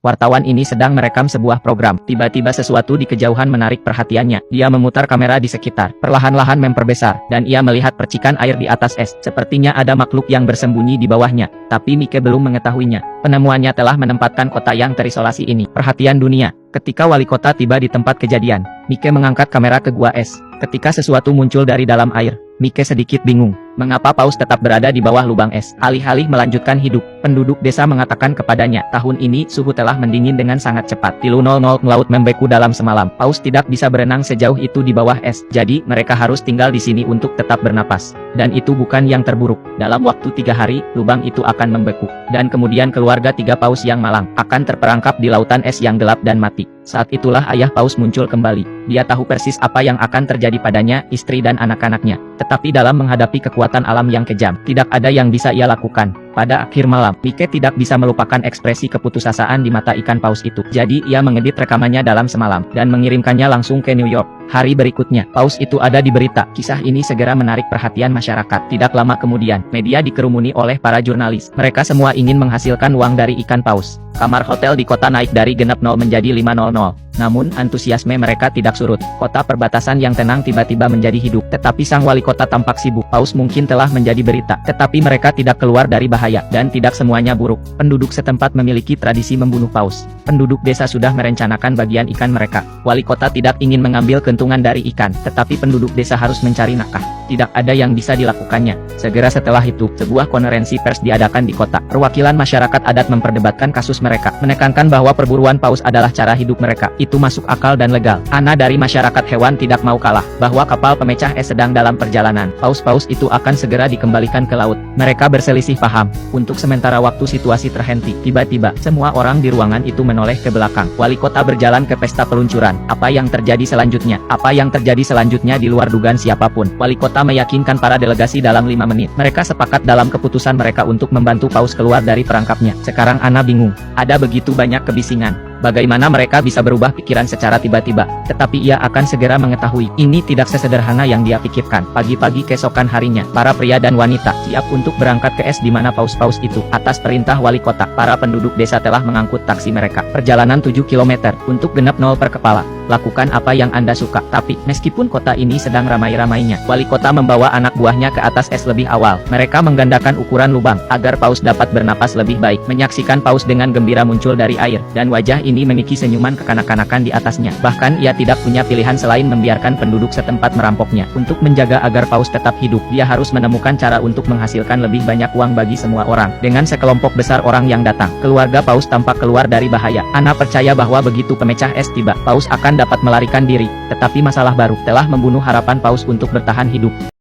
Wartawan ini sedang merekam sebuah program. Tiba-tiba sesuatu di kejauhan menarik perhatiannya. Dia memutar kamera di sekitar, perlahan-lahan memperbesar, dan ia melihat percikan air di atas es. Sepertinya ada makhluk yang bersembunyi di bawahnya, tapi Mike belum mengetahuinya. Penemuannya telah menempatkan kota yang terisolasi ini perhatian dunia. Ketika wali kota tiba di tempat kejadian, Mike mengangkat kamera ke gua es. Ketika sesuatu muncul dari dalam air, Mike sedikit bingung. Mengapa paus tetap berada di bawah lubang es? Alih-alih melanjutkan hidup, penduduk desa mengatakan kepadanya, tahun ini suhu telah mendingin dengan sangat cepat. 00 laut membeku dalam semalam. Paus tidak bisa berenang sejauh itu di bawah es. Jadi, mereka harus tinggal di sini untuk tetap bernapas. Dan itu bukan yang terburuk. Dalam waktu 3 hari, lubang itu akan membeku. Dan kemudian keluarga 3 paus yang malang akan terperangkap di lautan es yang gelap dan mati. Saat itulah ayah paus muncul kembali. Dia tahu persis apa yang akan terjadi padanya, istri dan anak-anaknya. Tetapi dalam menghadapi kekuatan alam yang kejam, tidak ada yang bisa ia lakukan. Pada akhir malam, Mike tidak bisa melupakan ekspresi keputusasaan di mata ikan paus itu. Jadi ia mengedit rekamannya dalam semalam, dan mengirimkannya langsung ke New York. Hari berikutnya, paus itu ada di berita. Kisah ini segera menarik perhatian masyarakat. Tidak lama kemudian, media dikerumuni oleh para jurnalis. Mereka semua ingin menghasilkan uang dari ikan paus. Kamar hotel di kota naik dari genap 0 menjadi 500. Namun, antusiasme mereka tidak surut. Kota perbatasan yang tenang tiba-tiba menjadi hidup. Tetapi sang wali kota tampak sibuk. Paus mungkin telah menjadi berita. Tetapi mereka tidak keluar dari bahaya. Dan tidak semuanya buruk. Penduduk setempat memiliki tradisi membunuh paus. Penduduk desa sudah merencanakan bagian ikan mereka. Wali kota tidak ingin mengambil keuntungan dari ikan. Tetapi penduduk desa harus mencari nafkah. Tidak ada yang bisa dilakukannya. Segera setelah itu, sebuah konferensi pers diadakan di kota. Perwakilan masyarakat adat memperdebatkan kasus mereka. Menekankan bahwa perburuan paus adalah cara hidup mereka. Itu masuk akal dan legal. Ana dari masyarakat hewan tidak mau kalah, bahwa kapal pemecah es sedang dalam perjalanan. Paus-paus itu akan segera dikembalikan ke laut. Mereka berselisih paham. Untuk sementara waktu situasi terhenti. Tiba-tiba, semua orang di ruangan itu menoleh ke belakang. Wali kota berjalan ke pesta peluncuran. Apa yang terjadi selanjutnya? Apa yang terjadi selanjutnya di luar dugaan siapapun. Wali kota meyakinkan para delegasi dalam 5 menit. Mereka sepakat dalam keputusan mereka untuk membantu paus keluar dari perangkapnya. Sekarang Ana bingung. Ada begitu banyak kebisingan. Bagaimana mereka bisa berubah pikiran secara tiba-tiba? Tetapi ia akan segera mengetahui, ini tidak sesederhana yang dia pikirkan. Pagi-pagi keesokan harinya, para pria dan wanita siap untuk berangkat ke es di mana paus-paus itu. Atas perintah wali kota, para penduduk desa telah mengangkut taksi mereka. Perjalanan 7 km, untuk genap 0 per kepala. Lakukan apa yang Anda suka. Tapi, meskipun kota ini sedang ramai-ramainya, wali kota membawa anak buahnya ke atas es lebih awal. Mereka menggandakan ukuran lubang, agar paus dapat bernapas lebih baik. Menyaksikan paus dengan gembira muncul dari air, dan wajah ini memiliki senyuman kekanak-kanakan di atasnya. Bahkan ia tidak punya pilihan selain membiarkan penduduk setempat merampoknya. Untuk menjaga agar paus tetap hidup, dia harus menemukan cara untuk menghasilkan lebih banyak uang bagi semua orang. Dengan sekelompok besar orang yang datang, keluarga paus tampak keluar dari bahaya. Ana percaya bahwa begitu pemecah es tiba, paus akan dapat melarikan diri. Tetapi masalah baru telah membunuh harapan paus untuk bertahan hidup.